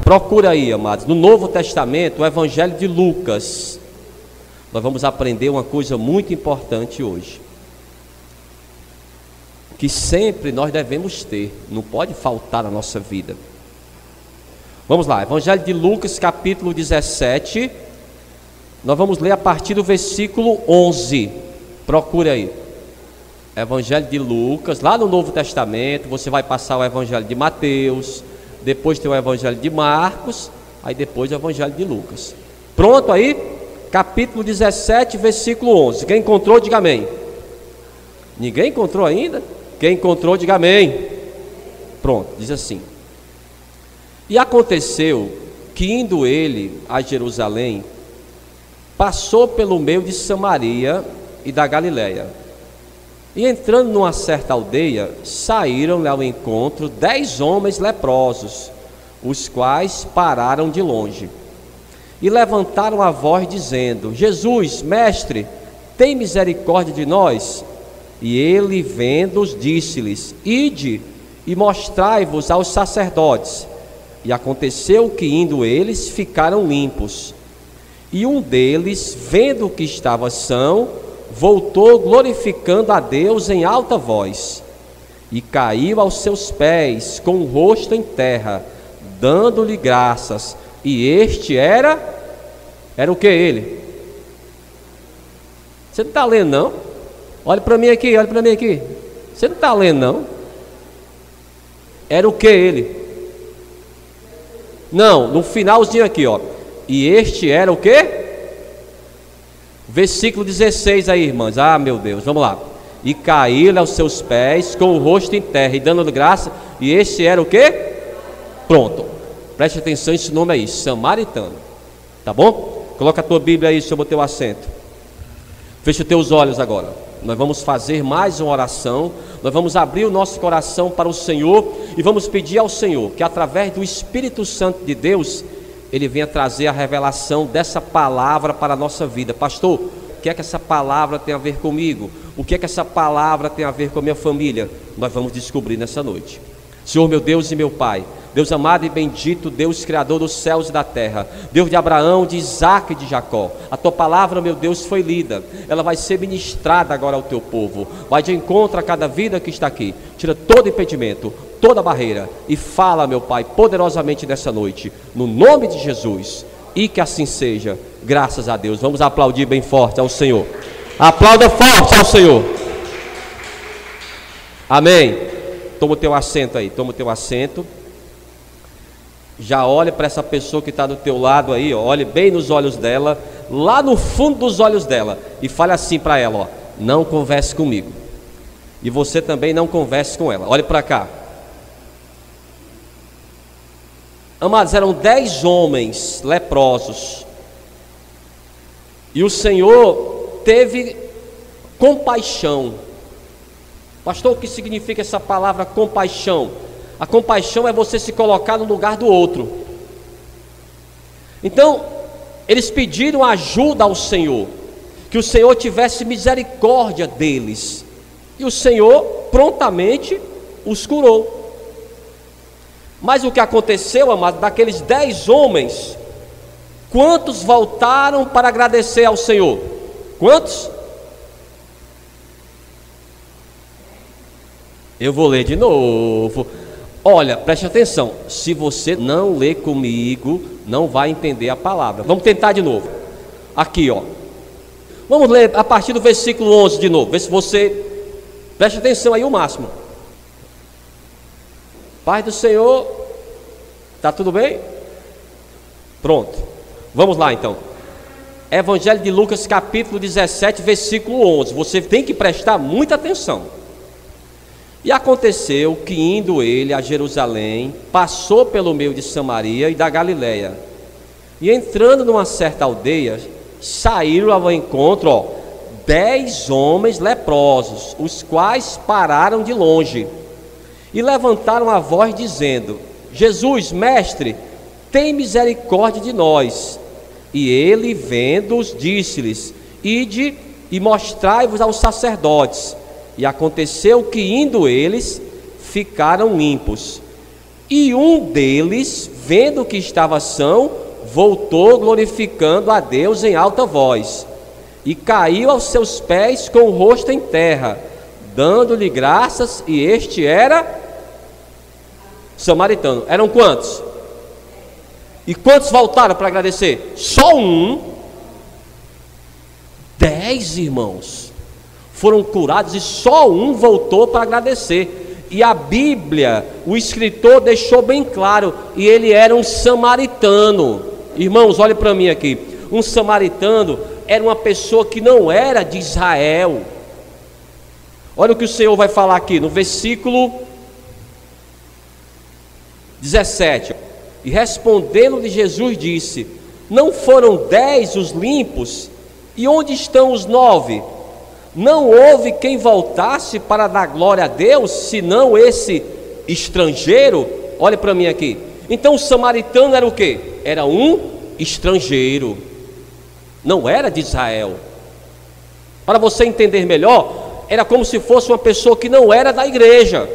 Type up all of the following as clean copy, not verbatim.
Procura aí, amados, no Novo Testamento, o Evangelho de Lucas. Nós vamos aprender uma coisa muito importante hoje, que sempre nós devemos ter, não pode faltar na nossa vida. Vamos lá, Evangelho de Lucas, capítulo 17. Nós vamos ler a partir do versículo 11. Procure aí. Evangelho de Lucas, lá no Novo Testamento, você vai passar o Evangelho de Mateus, depois tem o Evangelho de Marcos, aí depois o Evangelho de Lucas. Pronto aí? Capítulo 17, versículo 11. Quem encontrou, diga amém. Ninguém encontrou ainda? Quem encontrou, diga amém. Pronto, diz assim: E aconteceu que, indo ele a Jerusalém, passou pelo meio de Samaria e da Galiléia. E entrando numa certa aldeia, saíram-lhe ao encontro 10 homens leprosos, os quais pararam de longe. E levantaram a voz, dizendo: Jesus, mestre, tem misericórdia de nós. E ele, vendo-os, disse-lhes: Ide e mostrai-vos aos sacerdotes. E aconteceu que, indo eles, ficaram limpos. E um deles, vendo que estava são, voltou glorificando a Deus em alta voz, e caiu aos seus pés com o rosto em terra, dando-lhe graças. E este era o que ele? Você não está lendo não? Olha para mim aqui, olha para mim aqui. Você não está lendo não? Era o que ele? Não, no finalzinho aqui, ó. E este era o que? Versículo 16 aí, irmãs. Ah, meu Deus, vamos lá. E caiu aos seus pés com o rosto em terra e dando-lhe graça. E este era o que? Pronto. Preste atenção, esse nome aí, samaritano. Tá bom? Coloca a tua Bíblia aí sobre o teu assento. Fecha os teus olhos agora. Nós vamos fazer mais uma oração. Nós vamos abrir o nosso coração para o Senhor e vamos pedir ao Senhor que, através do Espírito Santo de Deus, Ele venha trazer a revelação dessa palavra para a nossa vida. Pastor, o que é que essa palavra tem a ver comigo? O que é que essa palavra tem a ver com a minha família? Nós vamos descobrir nessa noite. Senhor, meu Deus e meu Pai, Deus amado e bendito, Deus criador dos céus e da terra, Deus de Abraão, de Isaac e de Jacó, a tua palavra, meu Deus, foi lida, ela vai ser ministrada agora ao teu povo, vai de encontro a cada vida que está aqui, tira todo impedimento, toda barreira e fala, meu Pai, poderosamente nessa noite, no nome de Jesus, e que assim seja, graças a Deus. Vamos aplaudir bem forte ao Senhor. Aplauda forte ao Senhor. Amém. Toma o teu assento aí, toma o teu assento. Já olha para essa pessoa que está do teu lado aí, ó, olhe bem nos olhos dela, lá no fundo dos olhos dela, e fale assim para ela, ó: não converse comigo. E você também não converse com ela. Olhe para cá. Amados, eram 10 homens leprosos, e o Senhor teve compaixão. Pastor, o que significa essa palavra compaixão? A compaixão é você se colocar no lugar do outro. Então, eles pediram ajuda ao Senhor, que o Senhor tivesse misericórdia deles, e o Senhor prontamente os curou. Mas o que aconteceu, amado, daqueles 10 homens, quantos voltaram para agradecer ao Senhor? Quantos? Eu vou ler de novo. Olha, preste atenção, se você não ler comigo, não vai entender a palavra. Vamos tentar de novo. Aqui, ó. Vamos ler a partir do versículo 11 de novo. Vê se você... Preste atenção aí o máximo. Paz do Senhor. Tá tudo bem? Pronto. Vamos lá então. Evangelho de Lucas, capítulo 17, versículo 11. Você tem que prestar muita atenção. E aconteceu que, indo ele a Jerusalém, passou pelo meio de Samaria e da Galiléia. E entrando numa certa aldeia, saíram ao encontro, ó, 10 homens leprosos, os quais pararam de longe. E levantaram a voz, dizendo: Jesus, mestre, tem misericórdia de nós. E ele, vendo-os, disse-lhes: Ide e mostrai-vos aos sacerdotes. E aconteceu que, indo eles, ficaram limpos. E um deles, vendo que estava são, voltou glorificando a Deus em alta voz, e caiu aos seus pés com o rosto em terra, dando-lhe graças, e este era samaritano. Eram quantos? E quantos voltaram para agradecer? Só um. 10 irmãos foram curados e só um voltou para agradecer. E a Bíblia, o escritor deixou bem claro, e ele era um samaritano. Irmãos, olhe para mim aqui. Um samaritano era uma pessoa que não era de Israel. Olha o que o Senhor vai falar aqui no versículo 17. E respondendo-lhe Jesus disse: não foram 10 os limpos? E onde estão os 9? Não houve quem voltasse para dar glória a Deus, senão esse estrangeiro? Olhe para mim aqui. Então o samaritano era o quê? Era um estrangeiro, não era de Israel. Para você entender melhor, era como se fosse uma pessoa que não era da igreja,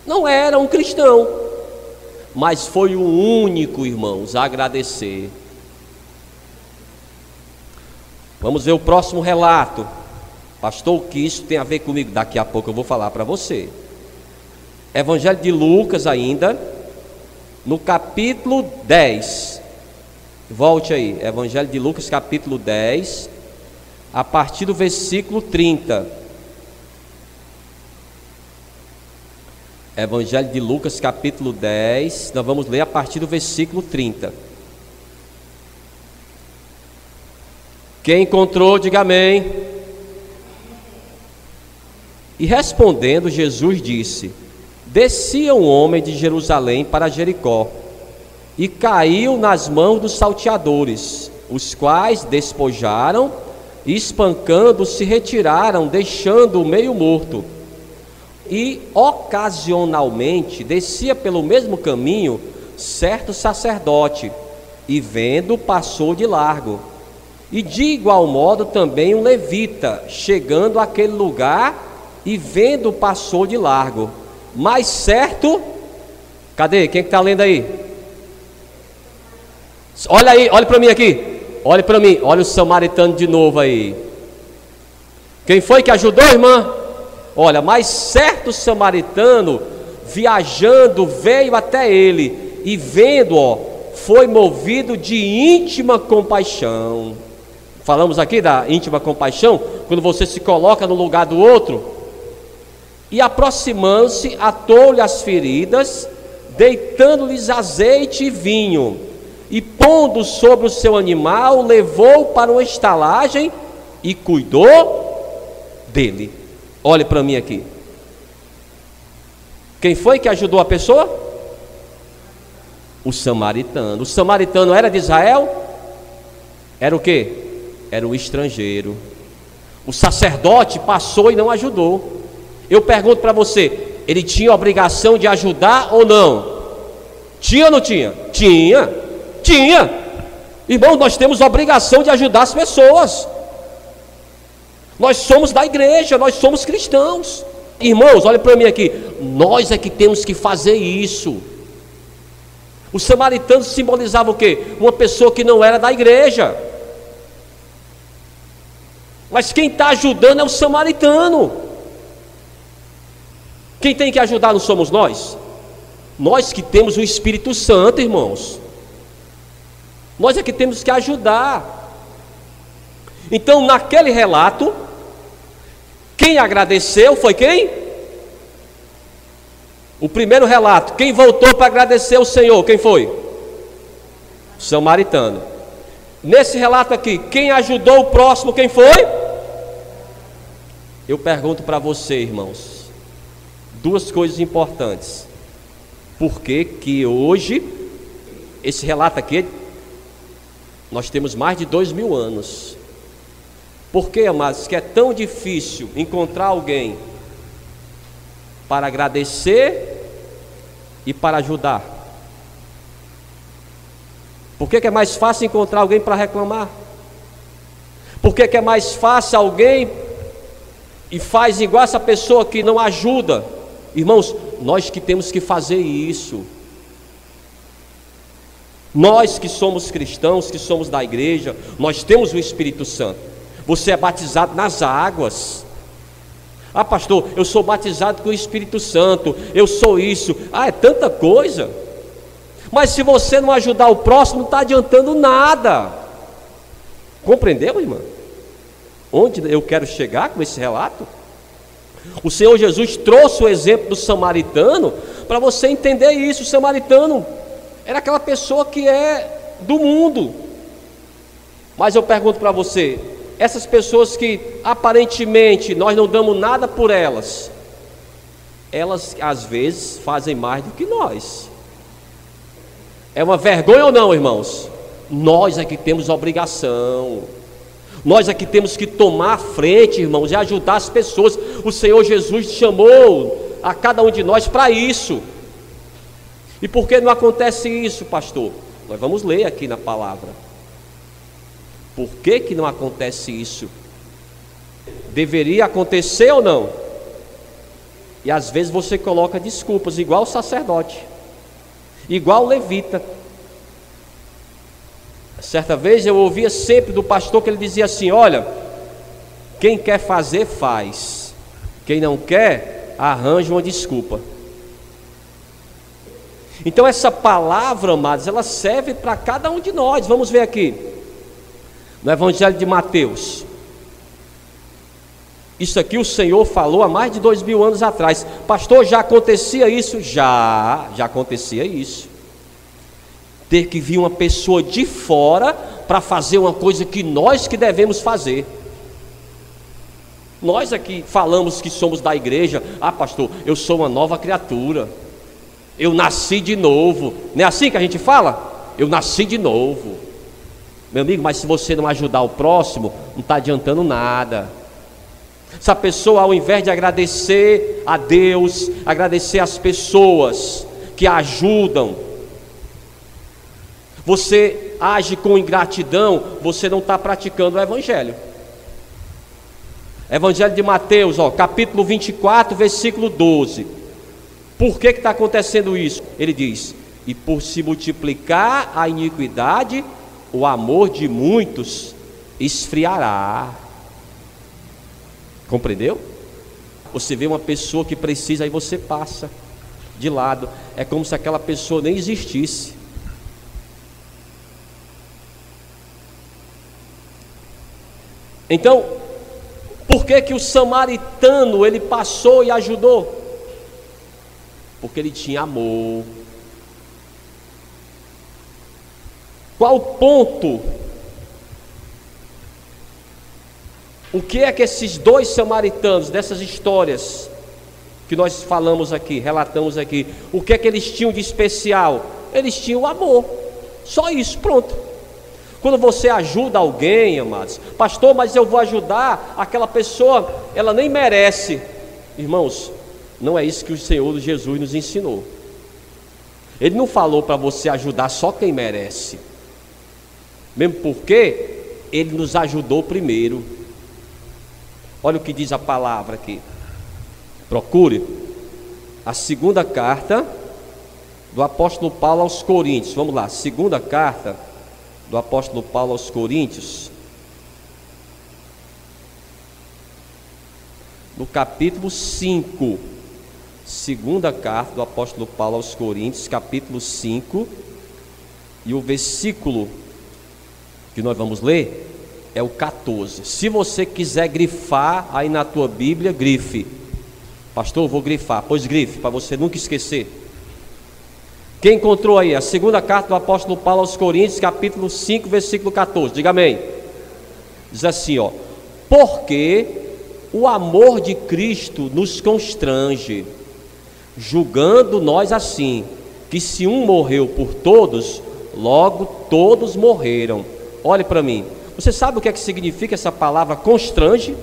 não era um cristão, mas foi o único, irmãos, a agradecer. Vamos ver o próximo relato. Pastor, o que isso tem a ver comigo? Daqui a pouco eu vou falar para você. Evangelho de Lucas ainda, no capítulo 10. Volte aí, Evangelho de Lucas capítulo 10, a partir do versículo 30. Evangelho de Lucas capítulo 10, nós vamos ler a partir do versículo 30. Quem encontrou, diga amém. E respondendo, Jesus disse: descia um homem de Jerusalém para Jericó, e caiu nas mãos dos salteadores, os quais despojaram, e espancando se retiraram, deixando-o meio morto. E ocasionalmente descia pelo mesmo caminho certo sacerdote, e vendo passou de largo. E de igual modo também um levita, chegando àquele lugar e vendo passou de largo. Mas certo, cadê? Quem está lendo aí? Olha aí, olha para mim aqui. Olha para mim, olha o samaritano de novo aí. Quem foi que ajudou, irmã? Olha, mas certo samaritano, viajando, veio até ele, e vendo, foi movido de íntima compaixão. Falamos aqui da íntima compaixão, quando você se coloca no lugar do outro. E aproximando-se, atou-lhe as feridas, deitando-lhes azeite e vinho, e pondo sobre o seu animal, levou para uma estalagem e cuidou dele. Olhe para mim aqui. Quem foi que ajudou a pessoa? O samaritano. O samaritano era de Israel? Era o quê? Era o estrangeiro. O sacerdote passou e não ajudou. Eu pergunto para você, ele tinha obrigação de ajudar ou não? Tinha ou não tinha? Tinha. Irmãos, nós temos obrigação de ajudar as pessoas. Nós somos da igreja, nós somos cristãos. Irmãos, olha para mim aqui, nós é que temos que fazer isso. O samaritano simbolizava o quê? Uma pessoa que não era da igreja. Mas quem está ajudando é o samaritano. Quem tem que ajudar não somos nós? Nós que temos o Espírito Santo, irmãos. Nós é que temos que ajudar. Então, naquele relato, quem agradeceu foi quem? O primeiro relato, quem voltou para agradecer ao Senhor, quem foi? O samaritano. Nesse relato aqui, quem ajudou o próximo, quem foi? Eu pergunto para você, irmãos, duas coisas importantes. Por que hoje, esse relato aqui, nós temos mais de 2000 anos. Por que, amados, que é tão difícil encontrar alguém para agradecer e para ajudar? Por que é mais fácil encontrar alguém para reclamar? Por que é mais fácil alguém e faz igual essa pessoa que não ajuda? Irmãos, nós que temos que fazer isso. Nós que somos cristãos, que somos da igreja, nós temos o Espírito Santo. Você é batizado nas águas. Ah, pastor, eu sou batizado com o Espírito Santo, eu sou isso. Ah, é tanta coisa. Mas se você não ajudar o próximo, não está adiantando nada. Compreendeu, irmã? Onde eu quero chegar com esse relato? O Senhor Jesus trouxe o exemplo do samaritano para você entender isso. O samaritano era aquela pessoa que é do mundo. Mas eu pergunto para você, essas pessoas que aparentemente nós não damos nada por elas, elas às vezes fazem mais do que nós. É uma vergonha ou não, irmãos? Nós é que temos obrigação. Nós é que temos que tomar a frente, irmãos, e ajudar as pessoas. O Senhor Jesus chamou a cada um de nós para isso. E por que não acontece isso, pastor? Nós vamos ler aqui na palavra. Por que que não acontece isso? Deveria acontecer ou não? E às vezes você coloca desculpas, igual o sacerdote, igual o levita. Certa vez eu ouvia sempre do pastor que ele dizia assim: olha, quem quer fazer, faz. Quem não quer, arranja uma desculpa. Então essa palavra, amados, ela serve para cada um de nós. Vamos ver aqui no Evangelho de Mateus. Isso aqui o Senhor falou há mais de 2000 anos atrás. Pastor, já acontecia isso? Já acontecia isso. Ter que vir uma pessoa de fora para fazer uma coisa que nós que devemos fazer. Nós aqui falamos que somos da igreja. Ah, pastor, eu sou uma nova criatura, eu nasci de novo. Não é assim que a gente fala? Eu nasci de novo. Meu amigo, mas se você não ajudar o próximo, não está adiantando nada. Essa pessoa, ao invés de agradecer a Deus, agradecer as pessoas que a ajudam, você age com ingratidão, você não está praticando o Evangelho. Evangelho de Mateus, capítulo 24, versículo 12. Por que está acontecendo isso? Ele diz: e por se multiplicar a iniquidade, o amor de muitos esfriará. Compreendeu? Você vê uma pessoa que precisa, aí você passa de lado. É como se aquela pessoa nem existisse. Então, por que que o samaritano ele passou e ajudou? Porque ele tinha amor. Qual o ponto? O que é que esses dois samaritanos, dessas histórias que nós falamos aqui, relatamos aqui, o que é que eles tinham de especial? Eles tinham amor. Só isso, pronto. Quando você ajuda alguém, amados, pastor, mas eu vou ajudar aquela pessoa, ela nem merece. Irmãos, não é isso que o Senhor Jesus nos ensinou. Ele não falou para você ajudar só quem merece, mesmo porque Ele nos ajudou primeiro. Olha o que diz a palavra aqui. Procure a segunda carta do apóstolo Paulo aos Coríntios. Vamos lá, segunda carta do apóstolo Paulo aos Coríntios, no capítulo 5, segunda carta do apóstolo Paulo aos Coríntios, capítulo 5, e o versículo que nós vamos ler é o 14. Se você quiser grifar aí na tua Bíblia, grife. Pastor, eu vou grifar. Pois grife, para você nunca esquecer. Quem encontrou aí? A segunda carta do apóstolo Paulo aos Coríntios, capítulo 5, versículo 14. Diga amém. Diz assim, porque o amor de Cristo nos constrange, julgando nós assim, que se um morreu por todos, logo todos morreram. Olhe para mim. Você sabe o que é que significa essa palavra constrange?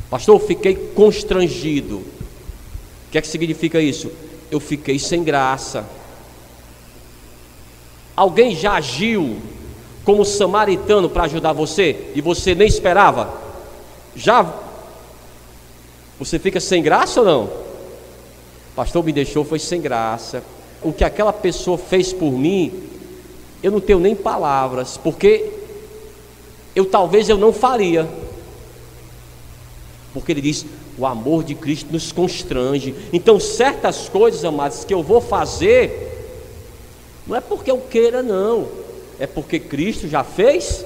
Pastor, eu fiquei constrangido. O que é que significa isso? Eu fiquei sem graça. Alguém já agiu como samaritano para ajudar você e você nem esperava? Já? Você fica sem graça ou não? Pastor, me deixou, foi sem graça. o que aquela pessoa fez por mim, eu não tenho nem palavras, porque talvez eu não faria. Porque ele diz, o amor de Cristo nos constrange. Então certas coisas, amados, que eu vou fazer, não é porque eu queira não, é porque Cristo já fez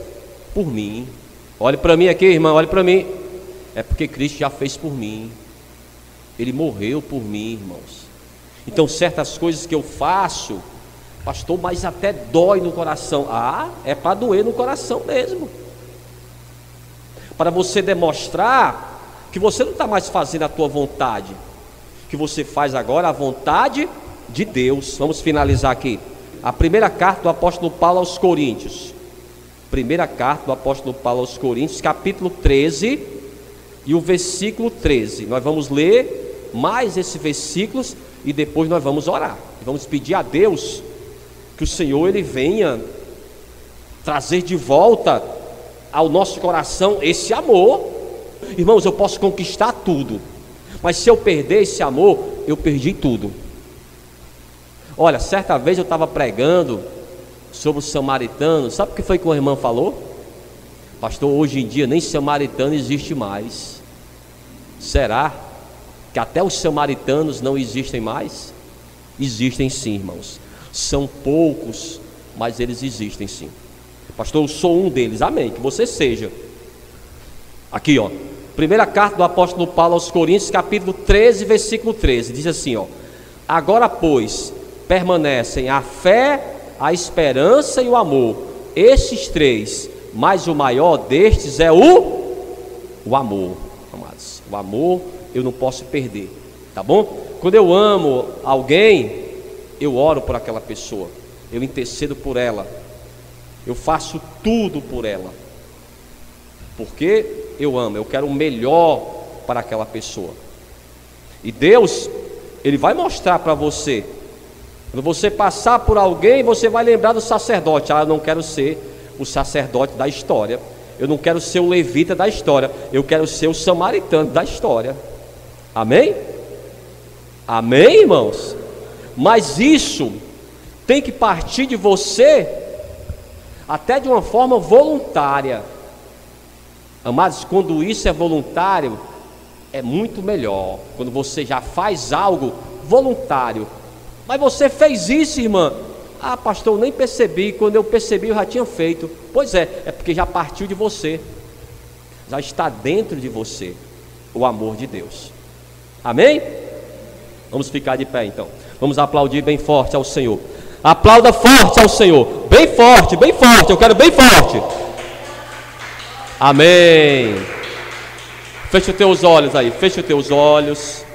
por mim. Olhe para mim aqui, irmão, olhe para mim. É porque Cristo já fez por mim. Ele morreu por mim, irmãos. Então certas coisas que eu faço, pastor, mas até dói no coração. Ah, é para doer no coração mesmo. Para você demonstrar que você não está mais fazendo a tua vontade, que você faz agora a vontade de Deus. Vamos finalizar aqui. A primeira carta do apóstolo Paulo aos Coríntios. Primeira carta do apóstolo Paulo aos Coríntios, capítulo 13 e o versículo 13. Nós vamos ler mais esses versículos e depois nós vamos orar. Vamos pedir a Deus que o Senhor ele venha trazer de volta ao nosso coração esse amor. Irmãos, eu posso conquistar tudo, mas se eu perder esse amor, eu perdi tudo. Olha, certa vez eu estava pregando sobre os samaritanos. Sabe o que foi que uma irmã falou? Pastor, hoje em dia nem samaritano existe mais. Será que até os samaritanos não existem mais? Existem sim, irmãos. São poucos, mas eles existem sim. Pastor, eu sou um deles. Amém, que você seja. Aqui, ó, primeira carta do apóstolo Paulo aos Coríntios, capítulo 13, versículo 13. Diz assim, ó: agora, pois, permanecem a fé, a esperança e o amor. Estes três, mas o maior destes é o amor, amados. O amor eu não posso perder, tá bom? Quando eu amo alguém, eu oro por aquela pessoa, eu intercedo por ela, eu faço tudo por ela, porque eu amo, eu quero o melhor para aquela pessoa. E Deus, Ele vai mostrar para você. Quando você passar por alguém, você vai lembrar do sacerdote. Ah, eu não quero ser o sacerdote da história, eu não quero ser o levita da história, eu quero ser o samaritano da história. Amém? Amém, irmãos? Mas isso tem que partir de você, até de uma forma voluntária. Amados, quando isso é voluntário, é muito melhor. Quando você já faz algo voluntário. Mas você fez isso, irmã. Ah, pastor, eu nem percebi. Quando eu percebi, eu já tinha feito. Pois é porque já partiu de você, já está dentro de você o amor de Deus. Amém? Vamos ficar de pé então. Vamos aplaudir bem forte ao Senhor. Aplauda forte ao Senhor. Bem forte, bem forte. Eu quero bem forte. Amém. Fecha os teus olhos aí. Fecha os teus olhos.